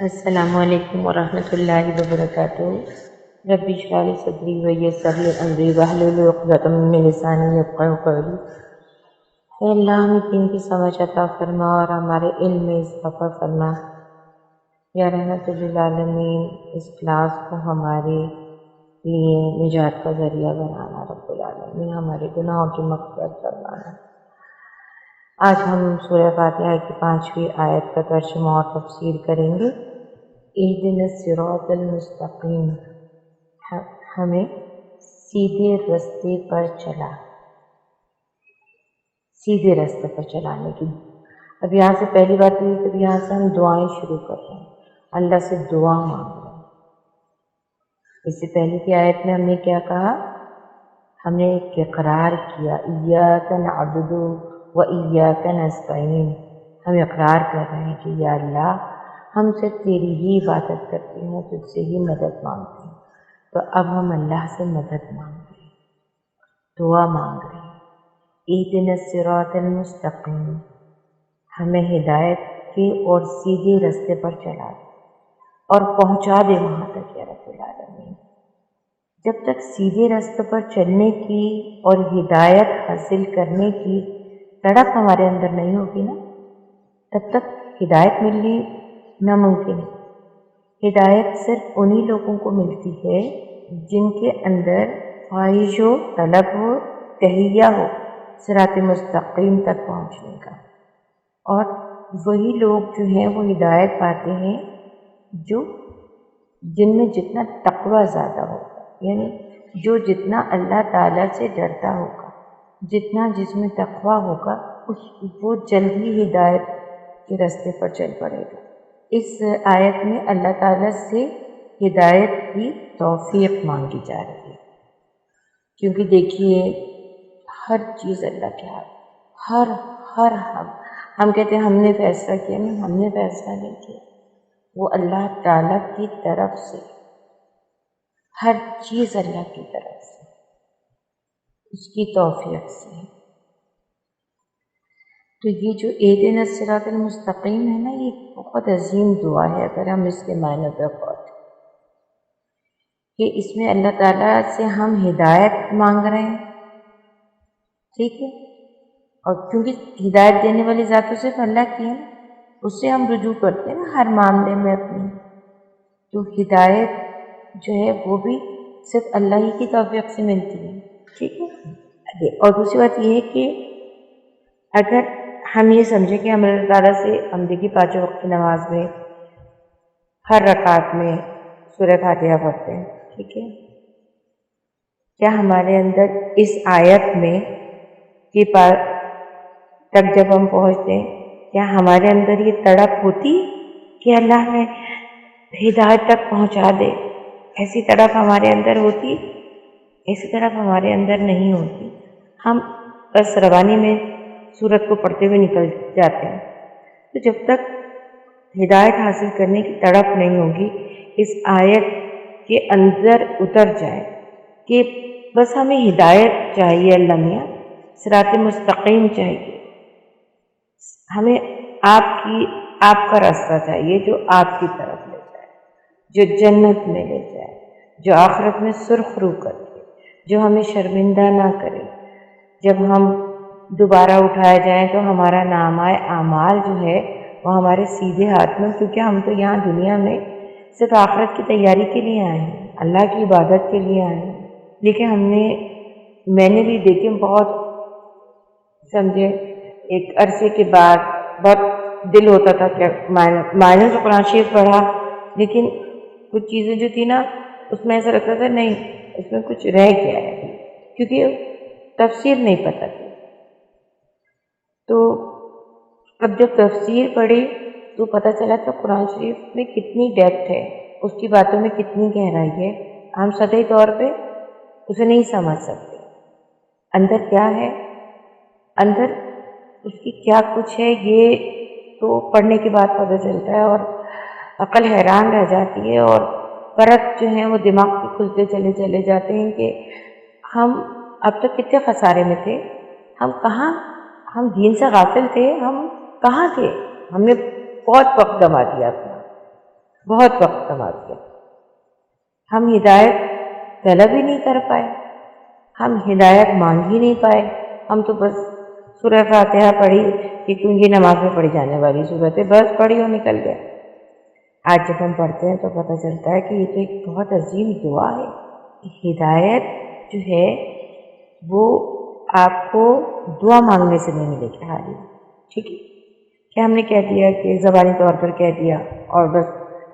السلام علیکم ورحمۃ اللہ وبرکاتہ۔ رب اشرح لی صدری ویسر لی امری واحلل عقدۃ من لسانی یفقہوا قولی۔ اے اللہ ہمیں دین کی سمجھ عطا فرما اور ہمارے علم میں اضافہ فرما۔ یا رحمت للعالمین، اس کلاس کو ہمارے لیے نجات کا ذریعہ بنانا، رب العالمین ہمارے گناہوں کی مغفرت فرمانا۔ آج ہم سورہ فاتحہ کی 5ویں آیت کا ترجمہ اور تفسیر کریں گے۔ اہدنا الصراط المستقیم، ہمیں سیدھے راستے پر چلانے کی۔ اب یہاں سے پہلی بات یہ کہ یہاں سے ہم دعائیں شروع کر رہے ہیں، اللہ سے دعا مانگ رہے ہیں۔ اس سے پہلے کی آیت میں ہم نے کیا کہا؟ ہم نے ایک اقرار کیا، ایاک نعبد و ایاک نستعین۔ ہم اقرار کر رہے ہیں کہ یا اللہ ہم صرف تیری ہی عبادت کرتے ہیں، تجھ سے ہی مدد مانگتے ہیں۔ تو اب ہم اللہ سے مدد مانگ رہے ہیں، دعا مانگ رہے ہیں۔ اہدنا الصراط المستقیم، ہمیں ہدایت کے اور سیدھے راستے پر چلا دے اور پہنچا دے وہاں تک یا رب العالمین۔ جب تک سیدھے راستے پر چلنے کی اور ہدایت حاصل کرنے کی تڑپ ہمارے اندر نہیں ہوگی نا، تب تک ہدایت ملنی ناممکن ہے۔ ہدایت صرف انہی لوگوں کو ملتی ہے جن کے اندر خواہش ہو، طلب ہو، تہیہ ہو صراط مستقیم تک پہنچنے کا۔ اور وہی لوگ جو ہیں وہ ہدایت پاتے ہیں جن میں جتنا تقوی زیادہ ہوگا، یعنی جو جتنا اللہ تعالیٰ سے ڈرتا ہوگا، جتنا جس میں تقوی ہوگا، وہ جلد ہی ہدایت کے راستے پر چل پڑے گا۔ اس آیت میں اللہ تعالیٰ سے ہدایت کی توفیق مانگی جا رہی ہے، کیونکہ دیکھیے ہر چیز اللہ کے ہاتھ، ہم کہتے ہیں ہم نے فیصلہ کیا، نہیں، ہم نے فیصلہ نہیں کیا، وہ اللہ تعالیٰ کی طرف سے، ہر چیز اللہ کی طرف سے، اس کی توفیق سے۔ تو یہ جو اہدنا الصراط المستقیم ہے نا، یہ بہت عظیم دعا ہے اگر ہم اس کے معنی پہ غور کریں کہ اس میں اللہ تعالیٰ سے ہم ہدایت مانگ رہے ہیں، ٹھیک ہے، اور کیونکہ ہدایت دینے والی ذات تو صرف اللہ کی ہے نا، اس سے ہم رجوع کرتے ہیں نا ہر معاملے میں اپنی، تو ہدایت جو ہے وہ بھی صرف اللہ ہی کی توفیق سے ملتی ہے، ٹھیک ہے۔ اور دوسری بات یہ ہے کہ اگر ہم یہ سمجھیں کہ ہم اللہ تعالیٰ سے، ہم دیکھیے 5 وقت کی نماز میں ہر رکعت میں سورہ فاتحہ پڑھتے ہیں، ٹھیک ہے، کیا ہمارے اندر اس آیت میں کے پاس تک جب ہم پہنچتے ہیں، کیا ہمارے اندر یہ تڑپ ہوتی کہ اللہ میں ہدایت تک پہنچا دے؟ ایسی تڑپ ہمارے اندر ہوتی؟ ایسی تڑپ ہمارے اندر نہیں ہوتی۔ ہم بس روانی میں سورت کو پڑھتے ہوئے نکل جاتے ہیں۔ تو جب تک ہدایت حاصل کرنے کی تڑپ نہیں ہوگی، اس آیت کے اندر اتر جائے کہ بس ہمیں ہدایت چاہیے، اللہ میاں صراط مستقیم چاہیے، ہمیں آپ کا راستہ چاہیے جو آپ کی طرف لے جائے، جو جنت میں لے جائے، جو آخرت میں سرخ رو کر دے، جو ہمیں شرمندہ نہ کرے۔ جب ہم دوبارہ اٹھائے جائیں تو ہمارا نامہ اعمال جو ہے وہ ہمارے سیدھے ہاتھ میں، کیونکہ ہم تو یہاں دنیا میں صرف آخرت کی تیاری کے لیے آئے ہیں، اللہ کی عبادت کے لیے آئے ہیں۔ لیکن میں نے بھی دیکھے بہت، سمجھے ایک عرصے کے بعد بہت دل ہوتا تھا کہ معنی تو قرآن شریف پڑھا، لیکن کچھ چیزیں جو تھی نا اس میں ایسا لگتا تھا نہیں، اس میں کچھ رہ گیا ہے، کیونکہ تفسیر نہیں پتہ تھی۔ تو اب جب تفسیر پڑھی تو پتہ چلا کہ قرآن شریف میں کتنی ڈیپتھ ہے، اس کی باتوں میں کتنی گہرائی ہے، ہم سطحی طور پہ اسے نہیں سمجھ سکتے۔ اندر کیا ہے، اندر اس کی کیا کچھ ہے، یہ تو پڑھنے کے بعد پتہ چلتا ہے، اور عقل حیران رہ جاتی ہے، اور فرق جو ہیں وہ دماغ کے کھلتے چلے جاتے ہیں کہ ہم اب تک کتنے خسارے میں تھے، ہم دین سے غافل تھے، ہم کہاں تھے، ہم نے بہت وقت گنوا دیا اپنا۔ بہت وقت نماز کے، ہم ہدایت طلب ہی نہیں کر پائے، ہم ہدایت مانگ ہی نہیں پائے، ہم تو بس سورہ فاتحہ پڑھی کہ کیونکہ نماز میں پڑھی جانے والی صورت ہے، بس پڑھی اور نکل گیا۔ آج جب ہم پڑھتے ہیں تو پتہ چلتا ہے کہ یہ تو ایک بہت عظیم دعا ہے۔ ہدایت جو ہے وہ آپ کو دعا مانگنے سے نہیں ملے گی حالی، ٹھیک ہے؟ کہ ہم نے کہہ دیا کہ زبانی طور پر کہہ دیا اور بس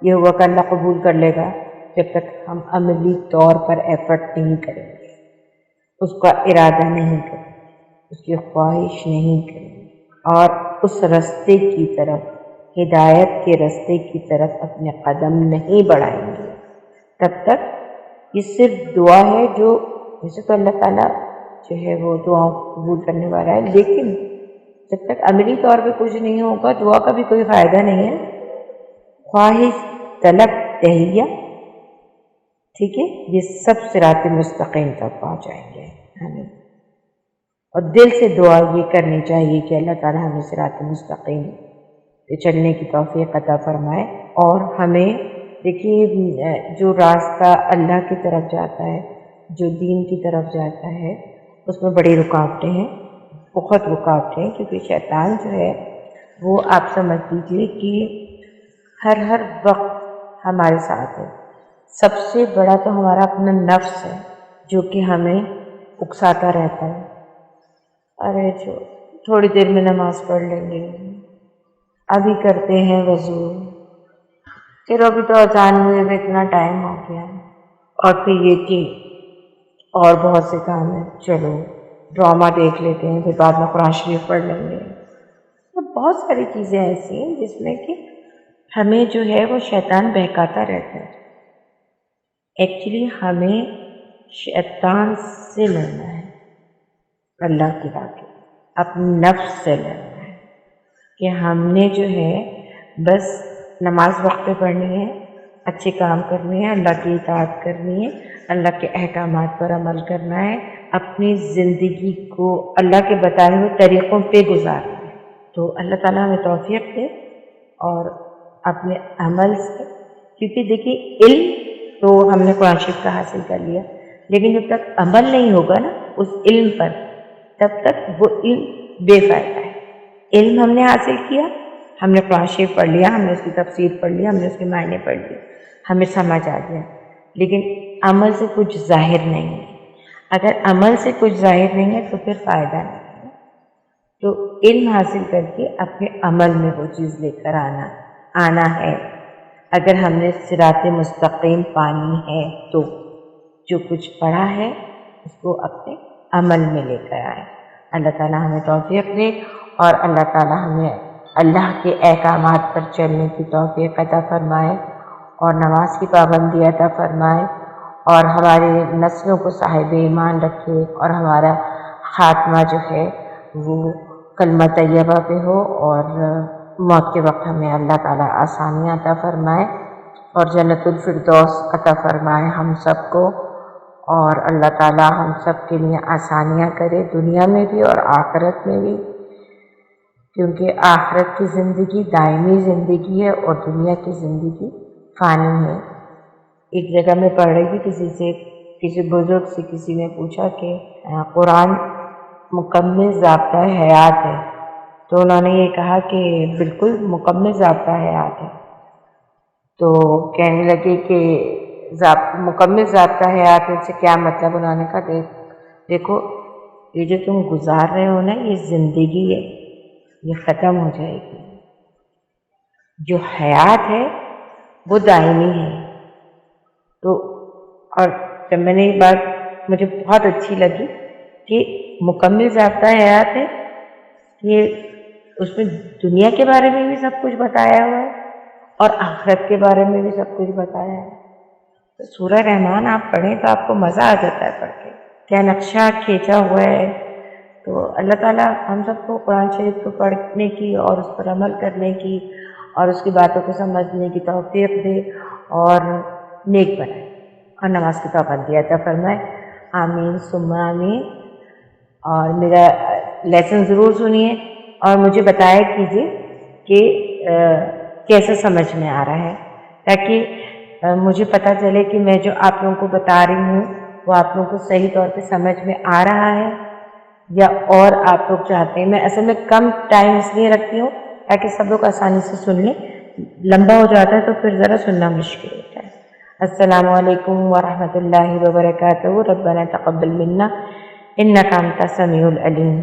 یہ ہوا کہ اللہ قبول کر لے گا، جب تک ہم عملی طور پر ایفرٹ نہیں کریں گے، اس کا ارادہ نہیں کریں گے، اس کی خواہش نہیں کریں گے اور اس رستے کی طرف، ہدایت کے رستے کی طرف اپنے قدم نہیں بڑھائیں گے، تب تک یہ صرف دعا ہے جو ویسے تو اللہ تعالیٰ جو ہے وہ دعاؤں کو قبول کرنے والا ہے، لیکن جب تک عملی طور پہ کچھ نہیں ہوگا دعا کا بھی کوئی فائدہ نہیں ہے۔ خواہش، طلب، تہیہ، ٹھیک ہے، یہ سب صراط مستقیم تک پہنچائیں گے ہمیں، اور دل سے دعا یہ کرنی چاہیے کہ اللہ تعالیٰ ہمیں صراط مستقیم پہ چلنے کی توفیق عطا فرمائے۔ اور ہمیں دیکھیے جو راستہ اللہ کی طرف جاتا ہے، جو دین کی طرف جاتا ہے، اس میں بڑی رکاوٹیں ہیں، بہت رکاوٹیں ہیں، کیونکہ شیطان جو ہے وہ آپ سمجھ لیجیے کہ ہر وقت ہمارے ساتھ ہے۔ سب سے بڑا تو ہمارا اپنا نفس ہے جو کہ ہمیں اکساتا رہتا ہے، ارے جو تھوڑی دیر میں نماز پڑھ لیں گے، ابھی کرتے ہیں وضو، پھر ابھی تو اذان ہوئے ہوئے اتنا ٹائم ہو گیا، اور پھر یہ کہ اور بہت سے کام ہیں، چلو ڈرامہ دیکھ لیتے ہیں، پھر بعد میں قرآن شریف پڑھ لیں گے۔ بہت ساری چیزیں ایسی ہیں جس میں کہ ہمیں جو ہے وہ شیطان بہکاتا رہتا ہے۔ ایکچولی ہمیں شیطان سے لڑنا ہے، اللہ کی بات ہے، اپنے نفس سے لڑنا ہے کہ ہم نے جو ہے بس نماز وقت پہ پڑھنی ہے، اچھے کام کرنے ہیں، اللہ کی اطاعت کرنی ہے، اللہ کے احکامات پر عمل کرنا ہے، اپنی زندگی کو اللہ کے بتائے ہوئے طریقوں پہ گزارنا ہے۔ تو اللہ تعالیٰ ہمیں توفیق دے اور اپنے عمل سے، کیونکہ دیکھیے علم تو ہم نے قرآن شریف کا حاصل کر لیا، لیکن جب تک عمل نہیں ہوگا نا اس علم پر، تب تک وہ علم بے فائدہ ہے۔ علم ہم نے حاصل کیا، ہم نے قرآن شریف پڑھ لیا، ہم نے اس کی تفسیر پڑھ لیا، ہم نے اس کے معنی پڑھ لیے، ہمیں سمجھ آ گیا، لیکن عمل سے کچھ ظاہر نہیں ہے۔ اگر عمل سے کچھ ظاہر نہیں ہے تو پھر فائدہ نہیں ہے۔ تو علم حاصل کر کے اپنے عمل میں وہ چیز لے کر آنا ہے۔ اگر ہم نے صراط مستقیم پانی ہے تو جو کچھ پڑھا ہے اس کو اپنے عمل میں لے کر آئیں۔ اللہ تعالیٰ ہمیں توفیق دے اور اللہ تعالیٰ ہمیں اللہ کے احکامات پر چلنے کی توفیق عطا فرمائے اور نماز کی پابندی عطا فرمائے اور ہماری نسلوں کو صاحب ایمان رکھے اور ہمارا خاتمہ جو ہے وہ کلمہ طیبہ پہ ہو اور موت کے وقت ہمیں اللہ تعالیٰ آسانیاں عطا فرمائے اور جنت الفردوس عطا فرمائے ہم سب کو، اور اللہ تعالیٰ ہم سب کے لیے آسانیاں کرے دنیا میں بھی اور آخرت میں بھی، کیونکہ آخرت کی زندگی دائمی زندگی ہے اور دنیا کی زندگی فانی ہے۔ ایک جگہ میں پڑھ رہی تھی کسی بزرگ سے کسی نے پوچھا کہ قرآن مکمل ضابطہ حیات ہے، تو انہوں نے یہ کہا کہ بالکل مکمل ضابطہ حیات ہے۔ تو کہنے لگے کہ مکمل ضابطہ حیات سے کیا مطلب؟ انہوں نے کہا دیکھو یہ جو تم گزار رہے ہو نا یہ زندگی ہے، یہ ختم ہو جائے گی، جو حیات ہے وہ دائمی ہے۔ تو اور جب میں نے یہ بات مجھے بہت اچھی لگی کہ مکمل ضابطہ حیات ہے، یہ اس میں دنیا کے بارے میں بھی سب کچھ بتایا ہوا ہے اور آخرت کے بارے میں بھی سب کچھ بتایا ہے۔ تو سورہ رحمان آپ پڑھیں تو آپ کو مزہ آ جاتا ہے پڑھ کے، کیا نقشہ کھینچا ہوا ہے۔ تو اللہ تعالیٰ ہم سب کو قرآن شریف کو پڑھنے کی اور اس پر عمل کرنے کی اور اس کی باتوں کو سمجھنے کی توفیق دے اور نیک بنائے اور نماز کی پابندی عطا فرمائے، آمین ثم آمین۔ اور میرا لیسن ضرور سنیے اور مجھے بتایا کیجیے کہ کیسے سمجھ میں آ رہا ہے۔ تاکہ مجھے پتہ چلے کہ میں جو آپ لوگوں کو بتا رہی ہوں وہ آپ لوگوں کو صحیح طور پہ سمجھ میں آ رہا ہے یا اور آپ لوگ چاہتے ہیں. میں اصل میں کم ٹائم اس لیے رکھتی ہوں تاکہ سب لوگ آسانی سے سن لیں. لمبا ہو جاتا ہے تو پھر ذرا سننا مشکل ہوتا ہے. السلام علیکم ورحمۃ اللہ وبرکاتہ. ربنا تقبل منا انک انت السمیع العلیم.